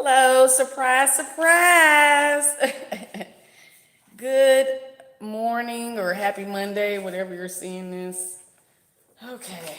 Hello, surprise, surprise. Good morning or happy Monday, whatever you're seeing this. Okay.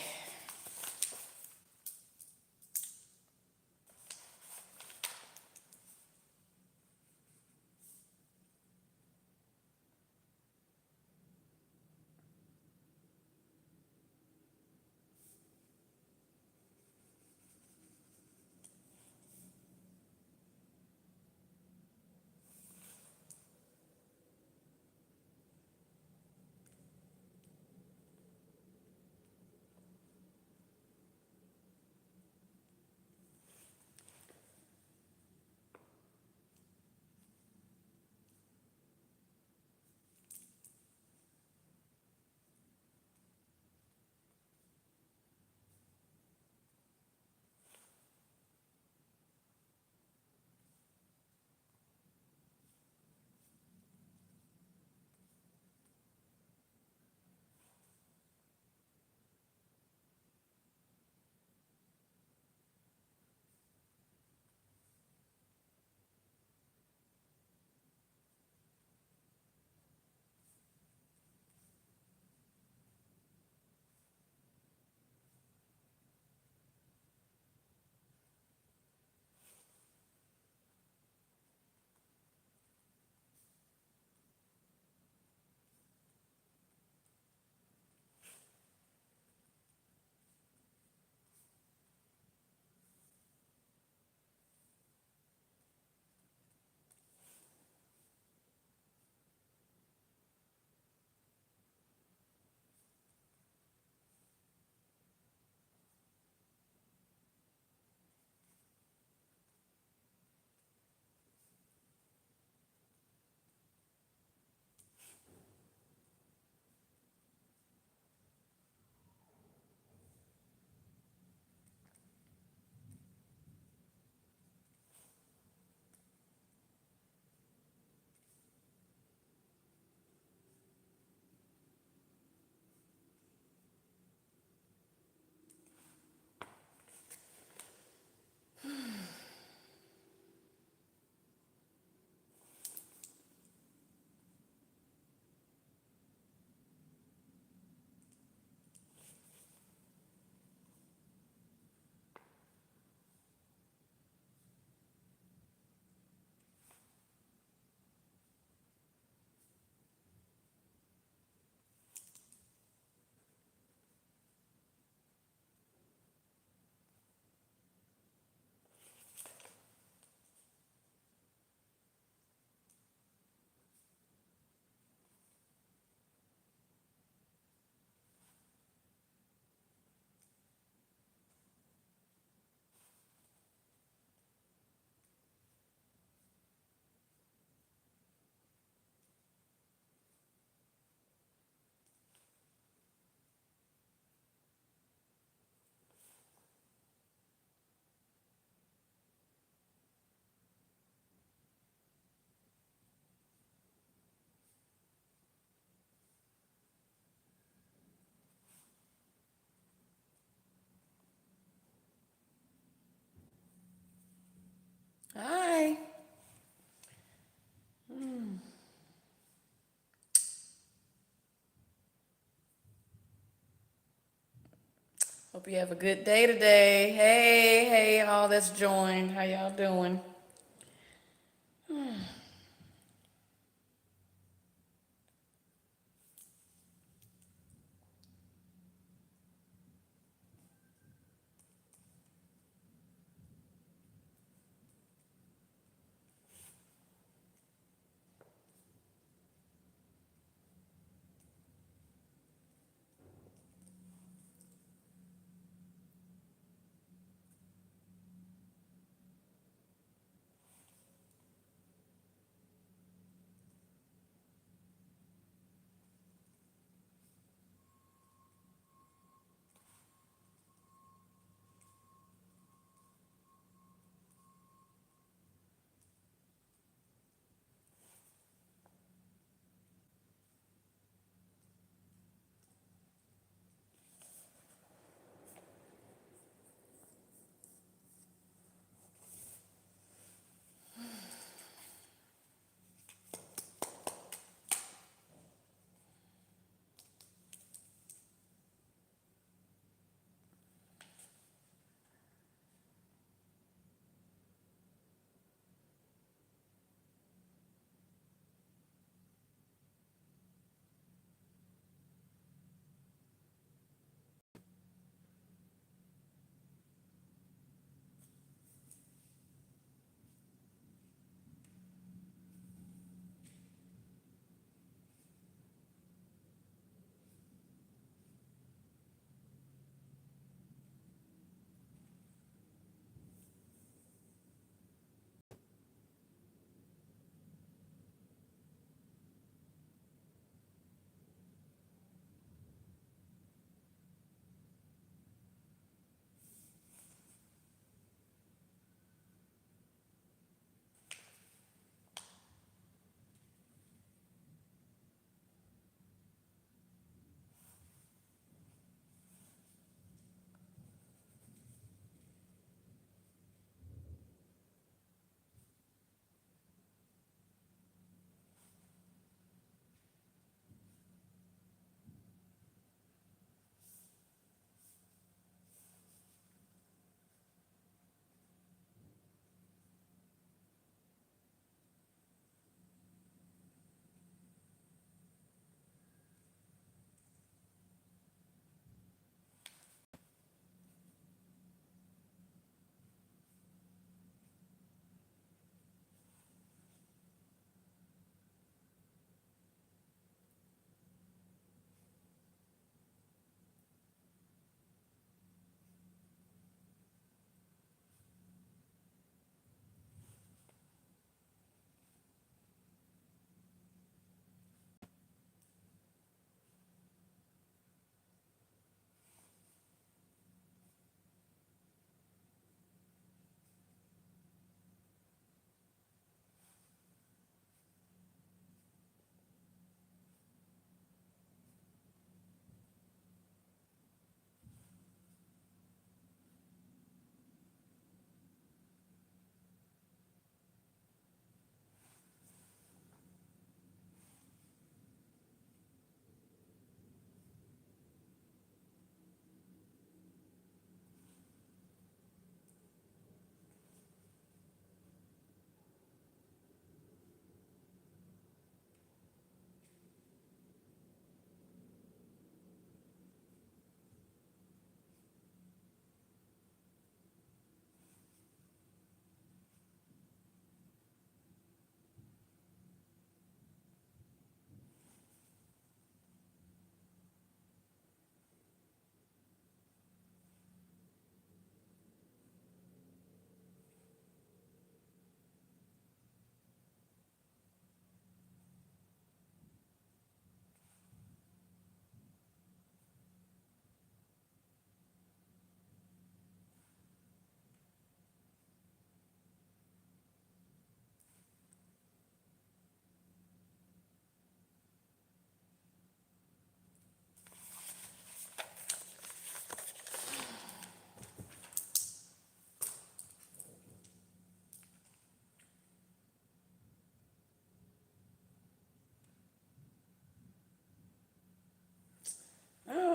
Hi. Hope you have a good day today. Hey, all that's joined. How y'all doing?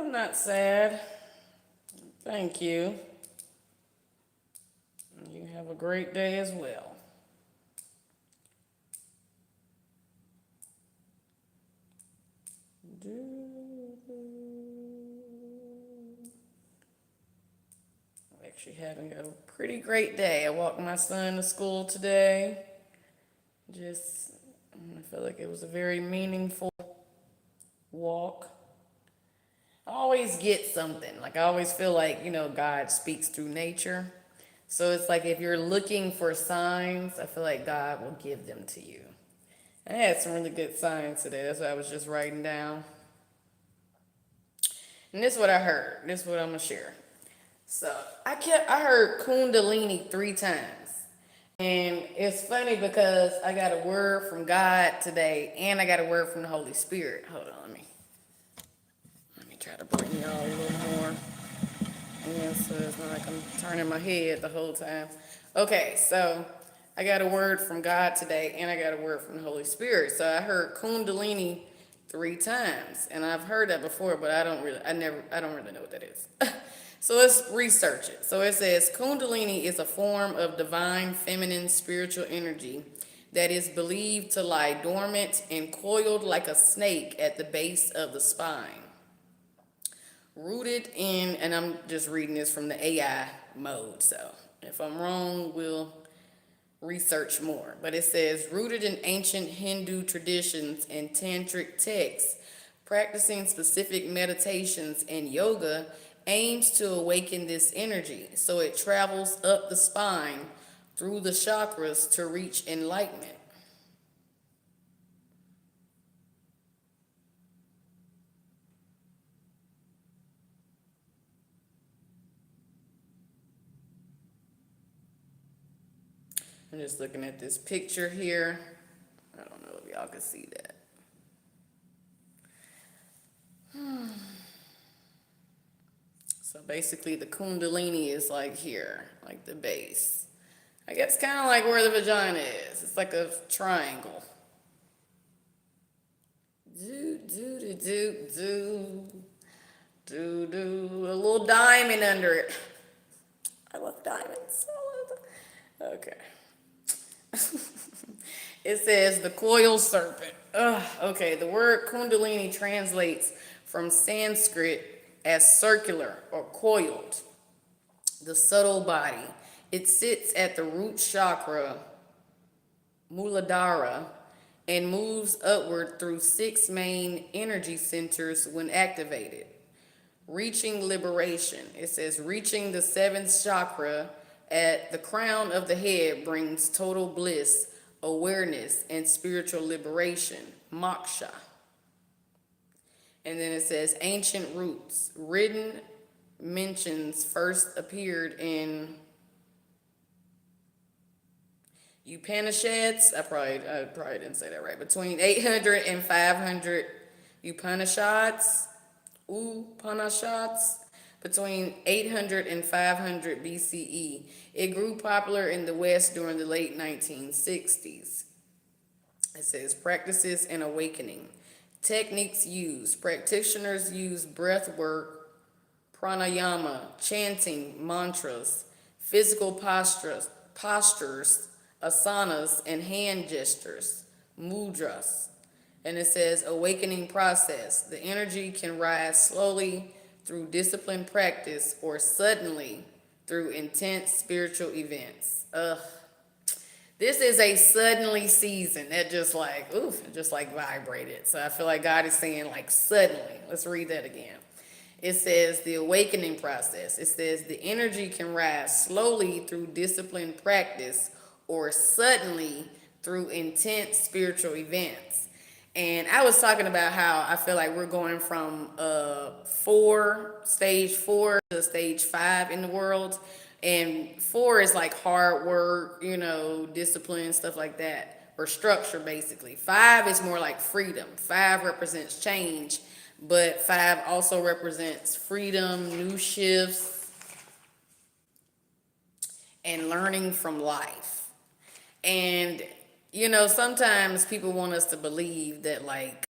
I'm not sad. Thank you. You have a great day as well. I'm actually having a pretty great day. I walked my son to school today. Just, I feel like it was a very meaningful walk. I always get something. Like, I always feel like, God speaks through nature. So it's like if you're looking for signs, I feel like God will give them to you. I had some really good signs today. That's what I was just writing down. And this is what I heard. This is what I'm gonna share. So I heard Kundalini 3 times. And it's funny because I got a word from God today and I got a word from the Holy Spirit. Hold on, let me try to bring y'all a little more. Yeah, so it's not like I'm turning my head the whole time. Okay, so I got a word from God today and I got a word from the Holy Spirit. So I heard Kundalini 3 times. And I've heard that before, but I don't really know what that is. So let's research it. So it says Kundalini is a form of divine feminine spiritual energy that is believed to lie dormant and coiled like a snake at the base of the spine. Rooted in, and I'm just reading this from the AI mode, so if I'm wrong, we'll research more. But it says, rooted in ancient Hindu traditions and tantric texts, practicing specific meditations and yoga aims to awaken this energy so it travels up the spine through the chakras to reach enlightenment. I'm just looking at this picture here. I don't know if y'all can see that. So basically the Kundalini is like here, like the base. I guess kind of like where the vagina is. It's like a triangle. Do, do, do, do, do. Do, do. A little diamond under it. I love diamonds. Okay. It says the coiled serpent. Ugh, okay, the word Kundalini translates from Sanskrit as circular or coiled, the subtle body. It sits at the root chakra, Muladhara, and moves upward through 6 main energy centers when activated. Reaching liberation. It says reaching the 7th chakra at the crown of the head brings total bliss, awareness, and spiritual liberation. Moksha. And then it says ancient roots. Written mentions first appeared in Upanishads. I probably didn't say that right. Between 800 and 500 Upanishads. Between 800 and 500 BCE. It grew popular in the West during the late 1960s. It says practices and awakening. Techniques used. Practitioners use breath work, pranayama, chanting, mantras, physical postures, asanas, and hand gestures, mudras. And it says awakening process. The energy can rise slowly through disciplined practice or suddenly through intense spiritual events. This is a suddenly season that just like, just like vibrated. So I feel like God is saying like suddenly. Let's read that again. It says the awakening process. It says the energy can rise slowly through disciplined practice or suddenly through intense spiritual events. And I was talking about how I feel like we're going from stage 4 to stage 5 in the world. And 4 is like hard work, discipline, stuff like that, or structure basically. 5 is more like freedom. 5 represents change, but 5 also represents freedom, new shifts, and learning from life. And, sometimes people want us to believe that like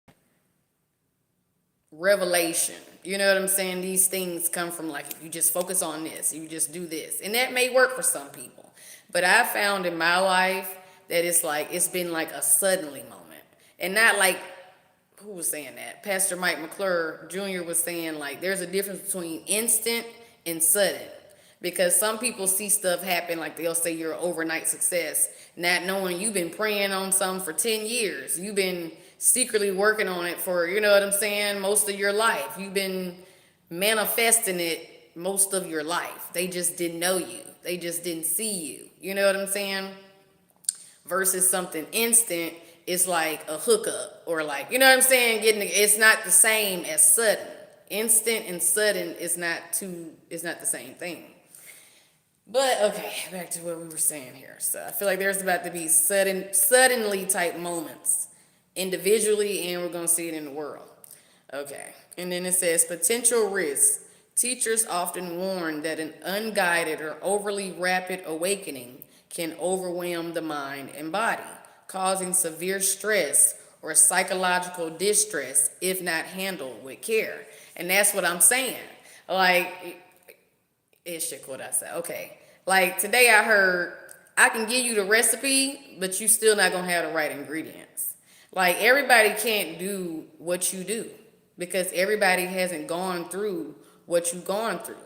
revelation. You know what I'm saying? These things come from like, if you just focus on this, you just do this. And that may work for some people. But I found in my life that it's like, it's been like a suddenly moment. And not like, who was saying that? Pastor Mike McClure Jr. was saying like, there's a difference between instant and sudden. Because some people see stuff happen, like they'll say you're an overnight success, not knowing you've been praying on something for 10 years. You've been secretly working on it for, you know what I'm saying, most of your life. You've been manifesting it most of your life. They just didn't know you. They just didn't see you. You know what I'm saying? Versus something instant, it's like a hookup, or like, you know what I'm saying, it's not the same as sudden. Instant and sudden is not the same thing. But okay, back to what we were saying here. So I feel like there's about to be suddenly type moments individually, and we're gonna see it in the world. Okay, and then it says potential risks. Teachers often warn that an unguided or overly rapid awakening can overwhelm the mind and body, causing severe stress or psychological distress if not handled with care. And that's what I'm saying. Like, it's shit what I say. Okay. Like today I heard I can give you the recipe, but you still not gonna have the right ingredients. Like everybody can't do what you do because everybody hasn't gone through what you've gone through.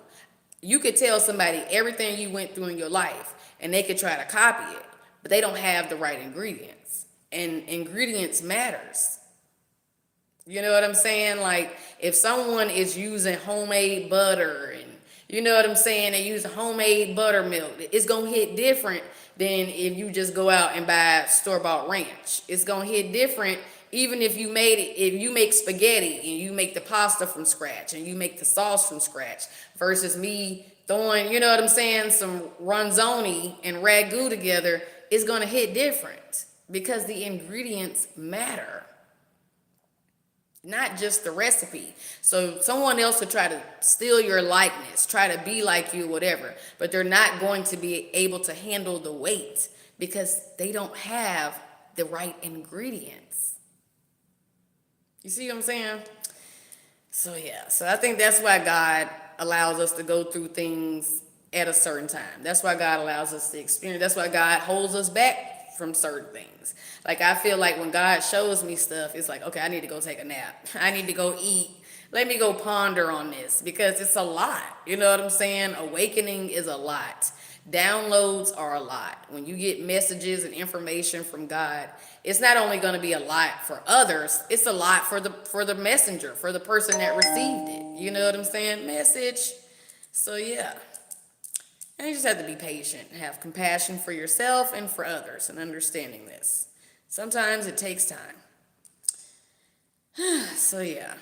You could tell somebody everything you went through in your life and they could try to copy it, but they don't have the right ingredients. And ingredients matters. You know what I'm saying? Like if someone is using homemade butter and you know what I'm saying, they use homemade buttermilk, it's gonna hit different than if you just go out and buy store-bought ranch. It's gonna hit different even if you made it, if you make spaghetti and you make the pasta from scratch and you make the sauce from scratch versus me throwing, you know what I'm saying, some ronzoni and ragu together, it's gonna hit different because the ingredients matter. Not just the recipe. So someone else will try to steal your likeness, try to be like you, whatever, but they're not going to be able to handle the weight because they don't have the right ingredients. You see what I'm saying? So yeah, so I think that's why God allows us to go through things at a certain time. That's why God allows us to experience. That's why God holds us back from certain things. Like I feel like when God shows me stuff, it's like, okay, I need to go take a nap. I need to go eat. Let me go ponder on this because it's a lot. You know what I'm saying? Awakening is a lot. Downloads are a lot. When you get messages and information from God, it's not only going to be a lot for others, it's a lot for the messenger, for the person that received it. You know what I'm saying? Message. So yeah. And you just have to be patient and have compassion for yourself and for others and understanding this. Sometimes it takes time. So yeah.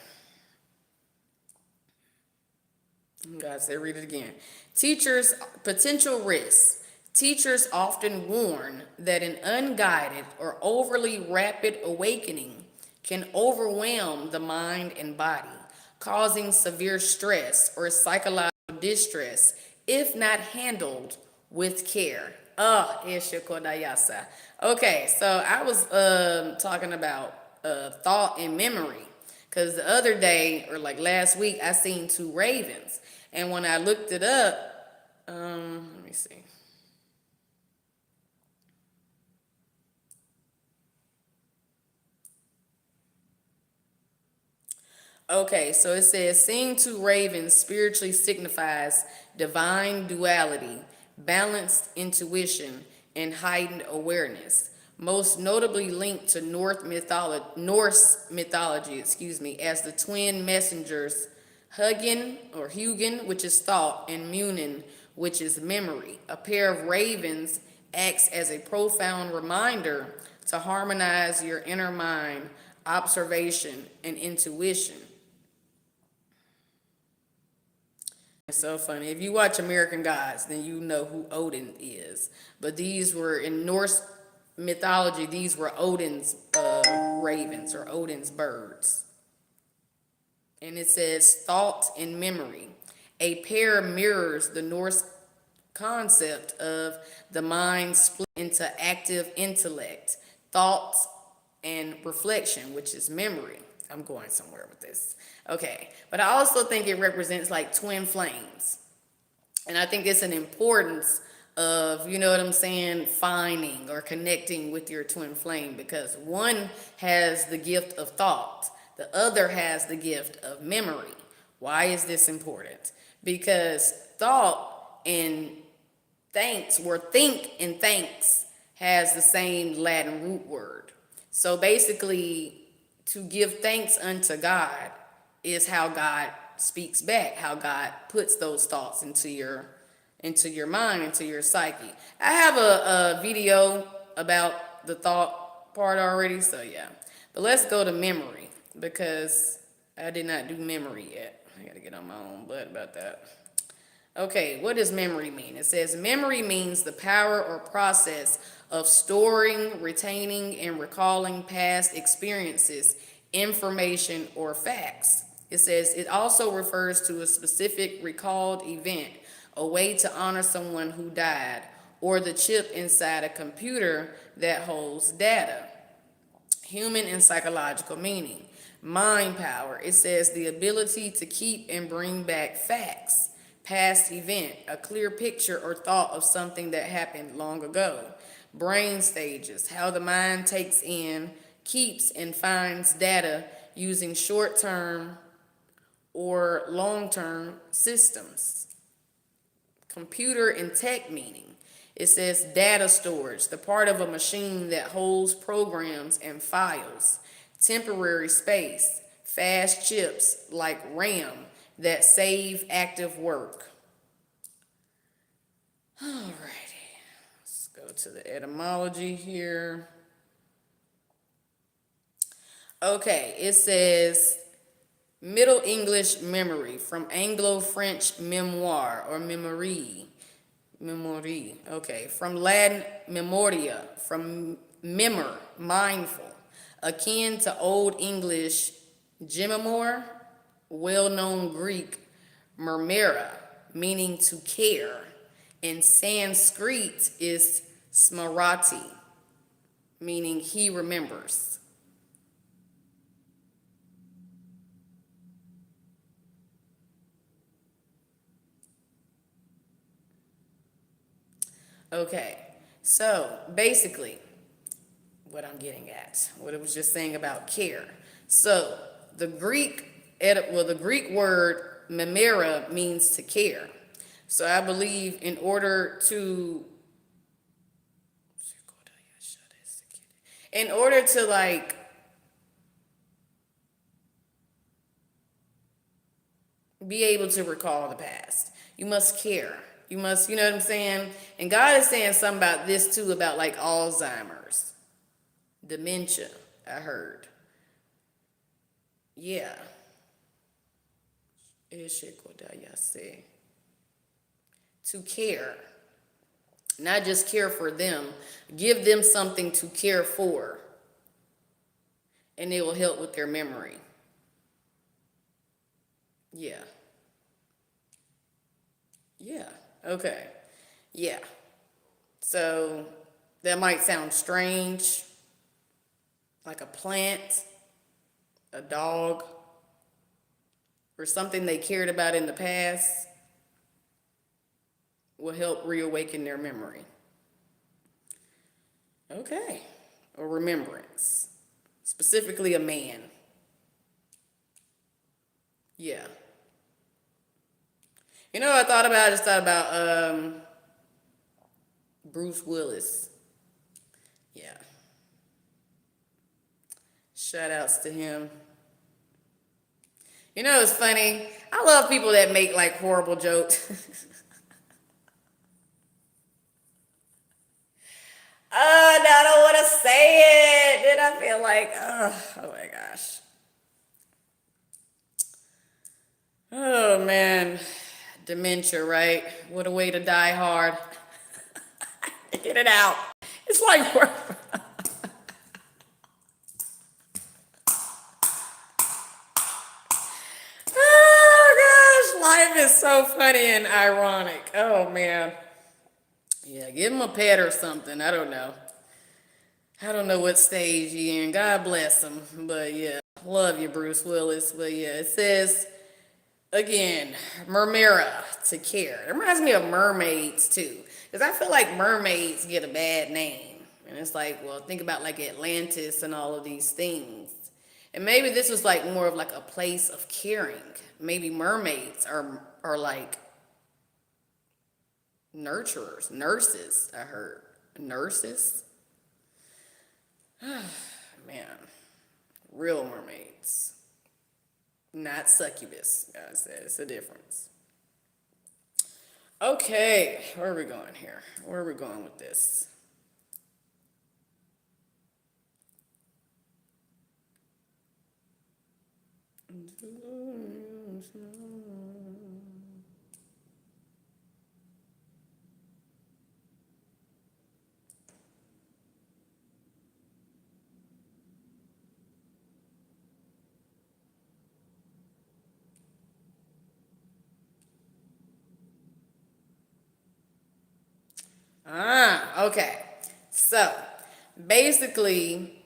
God said, read it again. Teachers, potential risks. Teachers often warn that an unguided or overly rapid awakening can overwhelm the mind and body, causing severe stress or psychological distress if not handled with care. Okay, so I was talking about thought and memory. Because the other day, or like last week, I seen two ravens. And when I looked it up, let me see. Okay, so it says, seeing two ravens spiritually signifies divine duality, balanced intuition, and heightened awareness. Most notably linked to Norse mythology, as the twin messengers Hugin, which is thought, and Munin, which is memory. A pair of ravens acts as a profound reminder to harmonize your inner mind, observation, and intuition. It's so funny. If you watch American Gods, then you know who Odin is. But these were in Norse mythology, these were Odin's ravens or Odin's birds. And it says thought and memory. A pair mirrors the Norse concept of the mind split into active intellect, thought, and reflection, which is memory. I'm going somewhere with this. Okay, but I also think it represents like twin flames. And I think it's an importance of, you know what I'm saying, finding or connecting with your twin flame, because one has the gift of thought, the other has the gift of memory. Why is this important? Because thought and thanks, where think and thanks has the same Latin root word. So basically, to give thanks unto God is how God speaks back, how God puts those thoughts into your mind, into your psyche. I have a video about the thought part already, so yeah. But let's go to memory, because I did not do memory yet. I gotta get on my own butt about that. Okay, what does memory mean? It says memory means the power or process of storing, retaining, and recalling past experiences, information, or facts. It says it also refers to a specific recalled event, a way to honor someone who died, or the chip inside a computer that holds data. Human and psychological meaning. Mind power. It says the ability to keep and bring back facts, past event, a clear picture or thought of something that happened long ago. Brain stages. How the mind takes in, keeps, and finds data using short-term or long-term systems. Computer and tech meaning. It says data storage, the part of a machine that holds programs and files. Temporary space, fast chips like RAM that save active work. Alrighty, let's go to the etymology here. Okay, it says Middle English memory, from Anglo-French memoir or memory. Memory, okay. From Latin memoria, from memor, mindful. Akin to Old English gemimor, well-known Greek murmura, meaning to care. And Sanskrit is smarati, meaning he remembers. Okay, so basically, what I'm getting at, what it was just saying about care. So the the Greek word memera means to care. So I believe in order to like be able to recall the past, you must care. You must, you know what I'm saying? And God is saying something about this too, about like Alzheimer's, dementia, I heard. Yeah. To care. Not just care for them, give them something to care for. And it will help with their memory. Yeah. Yeah. Okay. Yeah. So that might sound strange, like a plant, a dog, or something they cared about in the past will help reawaken their memory. Okay. Or remembrance. Specifically a man. Yeah. You know what I thought about? I just thought about Bruce Willis. Yeah. Shout outs to him. You know, it's funny. I love people that make like horrible jokes. Oh, no, I don't want to say it. Then I feel like, oh my gosh. Oh man, dementia, right? What a way to die hard. Get it out. It's like oh gosh, life is so funny and ironic. Oh man. Yeah, give him a pet or something. I don't know. I don't know what stage he in. God bless him. But yeah, Love you, Bruce Willis. But yeah, it says again, Mermera to care. It reminds me of mermaids too, because I feel like mermaids get a bad name, and it's like, well, think about like Atlantis and all of these things, and maybe this was like more of like a place of caring. Maybe mermaids are like nurturers, nurses. I heard nurses. Man, real mermaids, not succubus. Guys, it's a difference. Okay, where are we going here? Where are we going with this? Okay. So basically,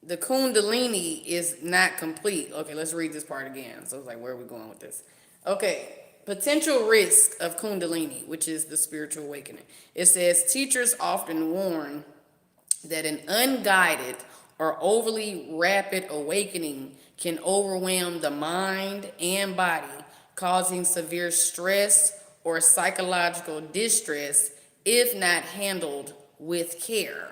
the Kundalini is not complete. Okay, let's read this part again. So it's like, where are we going with this? Okay. Potential risk of Kundalini, which is the spiritual awakening. It says teachers often warn that an unguided or overly rapid awakening can overwhelm the mind and body, causing severe stress or psychological distress if not handled with care.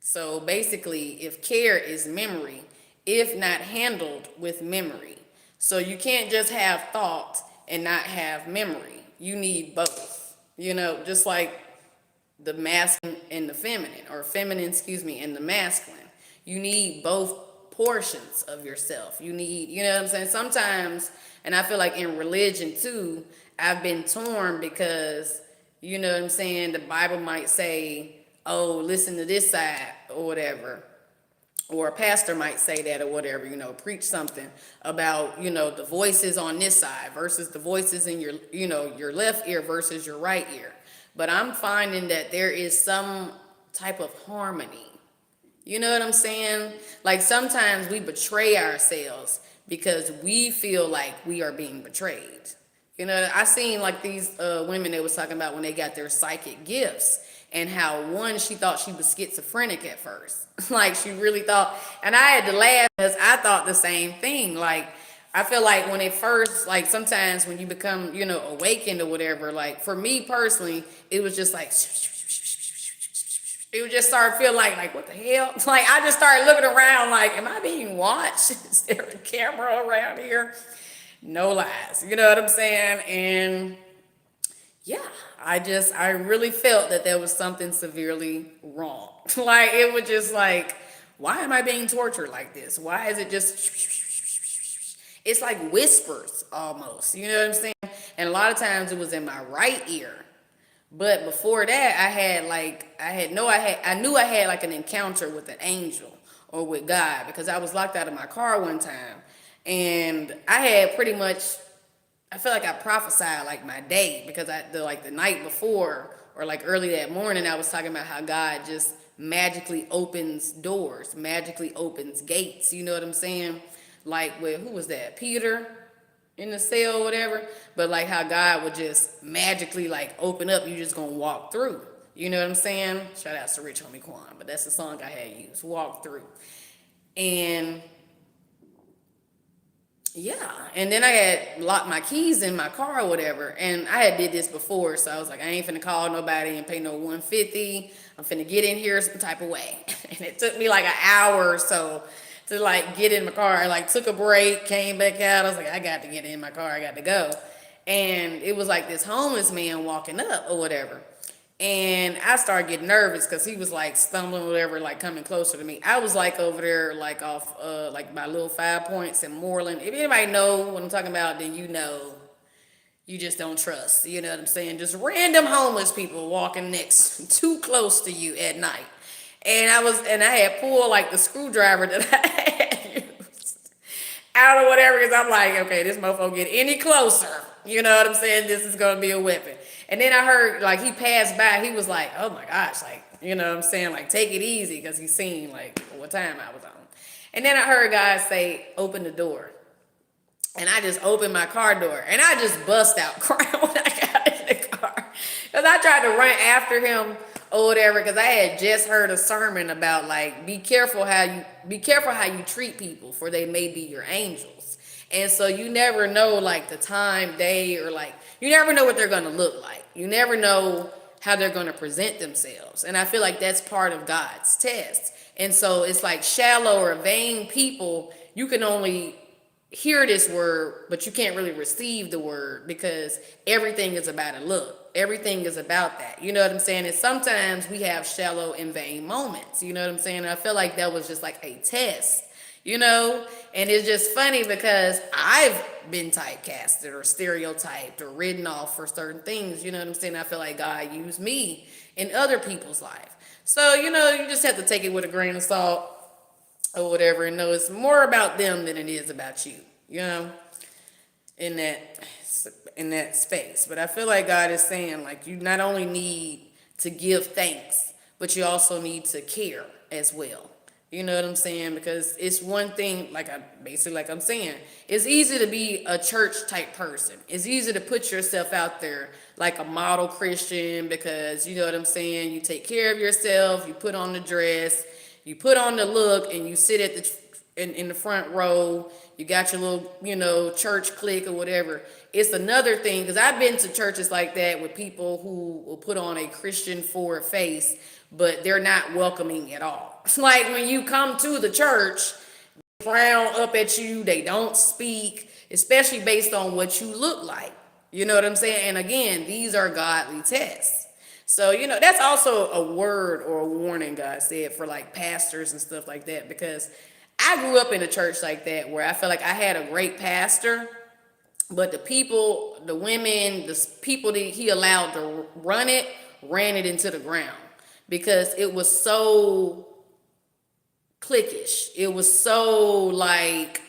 So basically, if care is memory, if not handled with memory. So you can't just have thought and not have memory. You need both. Just like the masculine and the feminine, or feminine, excuse me, and the masculine. You need both portions of yourself. You need, you know what I'm saying? Sometimes, and I feel like in religion too, I've been torn because, you know what I'm saying, the Bible might say, oh, listen to this side or whatever. Or a pastor might say that or whatever, preach something about, the voices on this side versus the voices in your, your left ear versus your right ear. But I'm finding that there is some type of harmony. You know what I'm saying? Like sometimes we betray ourselves because we feel like we are being betrayed. I seen like these women they was talking about when they got their psychic gifts, and how one, she thought she was schizophrenic at first. Like she really thought, and I had to laugh because I thought the same thing. Like I feel like when it first, like sometimes when you become, awakened or whatever, like for me personally, it was just like, it would just start feeling like, what the hell? Like I just started looking around like, am I being watched? Is there a camera around here? No lies. You know what I'm saying? And yeah, I really felt that there was something severely wrong. Like it was just like, why am I being tortured like this? Why is it just, it's like whispers almost, you know what I'm saying? And a lot of times it was in my right ear. But before that, I knew I had like an encounter with an angel or with God, because I was locked out of my car one time, and I had pretty much, I feel like I prophesied like my day, because the night before or like early that morning, I was talking about how God just magically opens doors, magically opens gates. You know what I'm saying? Like with, who was that? Peter in the cell or whatever. But like how God would just magically like open up, you just gonna walk through. You know what I'm saying? Shout out to Rich Homie Quan, but that's the song I had used, Walk Through. And yeah, and then I had locked my keys in my car or whatever, and I had did this before, so I was like, I ain't finna call nobody and pay no 150. I'm finna get in here some type of way. And it took me like an hour or so to like get in my car. I like took a break, came back out. I was like, I got to get in my car, I got to go. And it was like this homeless man walking up or whatever. And I started getting nervous because he was like stumbling or whatever, like coming closer to me. I was like over there, like off, like by Little 5 Points in Moreland. If anybody know what I'm talking about, then you know, you just don't trust. You know what I'm saying? Just random homeless people walking next, too close to you at night. And I had pulled like the screwdriver that I had used out or whatever, because I'm like, okay, this mofo get any closer, you know what I'm saying? This is gonna be a weapon. And then I heard like he passed by, he was like, oh my gosh, like, you know what I'm saying, like take it easy, because he seen like what time I was on. And then I heard God say, open the door. And I just opened my car door and I just bust out crying when I got in the car. Because I tried to run after him or whatever, because I had just heard a sermon about like be careful how you treat people, for they may be your angels. And so you never know like the time, day, or like you never know what they're gonna look like. You never know how they're gonna present themselves. And I feel like that's part of God's test. And so it's like shallow or vain people, you can only hear this word, but you can't really receive the word because everything is about a look. Everything is about that. You know what I'm saying? And sometimes we have shallow and vain moments. You know what I'm saying? And I feel like that was just like a test, you know? And it's just funny because I've been typecasted or stereotyped or written off for certain things. You know what I'm saying? I feel like God used me in other people's life. So, you know, you just have to take it with a grain of salt or whatever, and know it's more about them than it is about you, you know, in that space. But I feel like God is saying, like, you not only need to give thanks, but you also need to care as well. You know what I'm saying? Because it's one thing, like I'm saying, it's easy to be a church type person. It's easy to put yourself out there like a model Christian because, you know what I'm saying, you take care of yourself, you put on the dress, you put on the look, and you sit at in the front row. You got your little, you know, church clique or whatever. It's another thing, because I've been to churches like that with people who will put on a Christian forward face, but they're not welcoming at all. It's like when you come to the church, they frown up at you. They don't speak, especially based on what you look like. You know what I'm saying? And again, these are godly tests. So, you know, that's also a word or a warning God said for like pastors and stuff like that, because I grew up in a church like that where I felt like I had a great pastor, but the people, the women, the people that he allowed to run it, ran it into the ground because it was so cliquish. It was so like,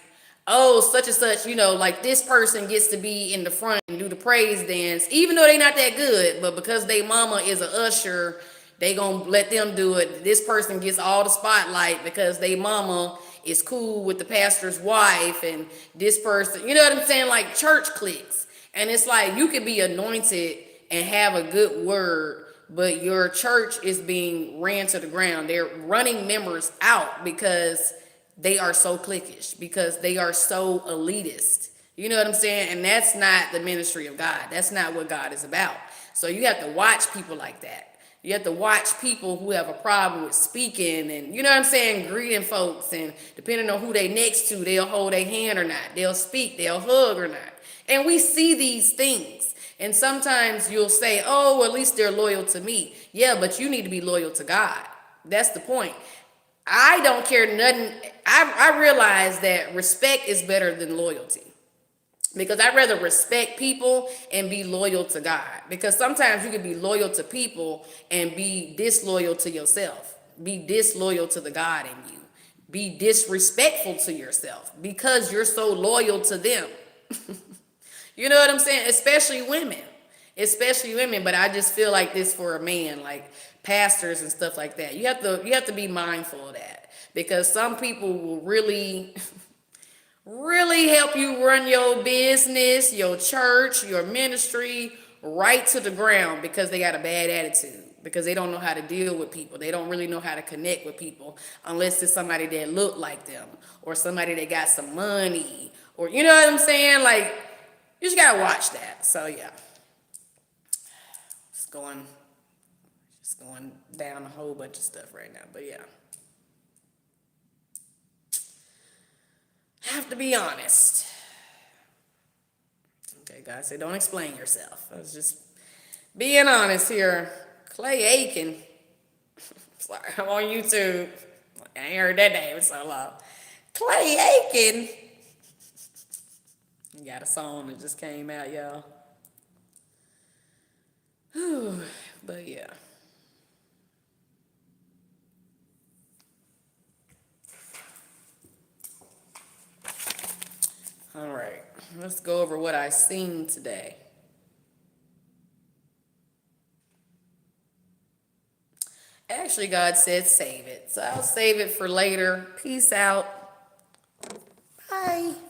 oh, such and such, you know, like this person gets to be in the front and do the praise dance, even though they not that good, but because they mama is a usher, they gonna let them do it. This person gets all the spotlight because they mama is cool with the pastor's wife, and this person, you know what I'm saying, like church cliques. And it's like you could be anointed and have a good word, but your church is being ran to the ground. They're running members out because they are so cliquish, because they are so elitist. You know what I'm saying? And that's not the ministry of God. That's not what God is about. So you have to watch people like that. You have to watch people who have a problem with speaking and, you know what I'm saying, greeting folks. And depending on who they next to, they'll hold their hand or not. They'll speak, they'll hug or not. And we see these things. And sometimes you'll say, oh, well, at least they're loyal to me. Yeah, but you need to be loyal to God. That's the point. I don't care nothing. I realize that respect is better than loyalty, because I'd rather respect people and be loyal to God. Because sometimes you can be loyal to people and be disloyal to yourself, be disloyal to the God in you, be disrespectful to yourself because you're so loyal to them. You know what I'm saying? Especially women. But I just feel like this for a man, like pastors and stuff like that. You have to be mindful of that, because some people will really really help you run your business, your church, your ministry right to the ground because they got a bad attitude, because they don't know how to deal with people. They don't really know how to connect with people unless it's somebody that look like them or somebody that got some money, or you know what I'm saying? Like, you just gotta watch that. So yeah, just going down a whole bunch of stuff right now. But yeah, have to be honest. Okay, guys, say don't explain yourself. I was just being honest here. Clay Aiken. Sorry, I'm on YouTube. I ain't heard that name in so long. Clay Aiken. You got a song that just came out, y'all. Whew, but yeah. All right, let's go over what I seen today. Actually, God said save it. So I'll save it for later. Peace out. Bye.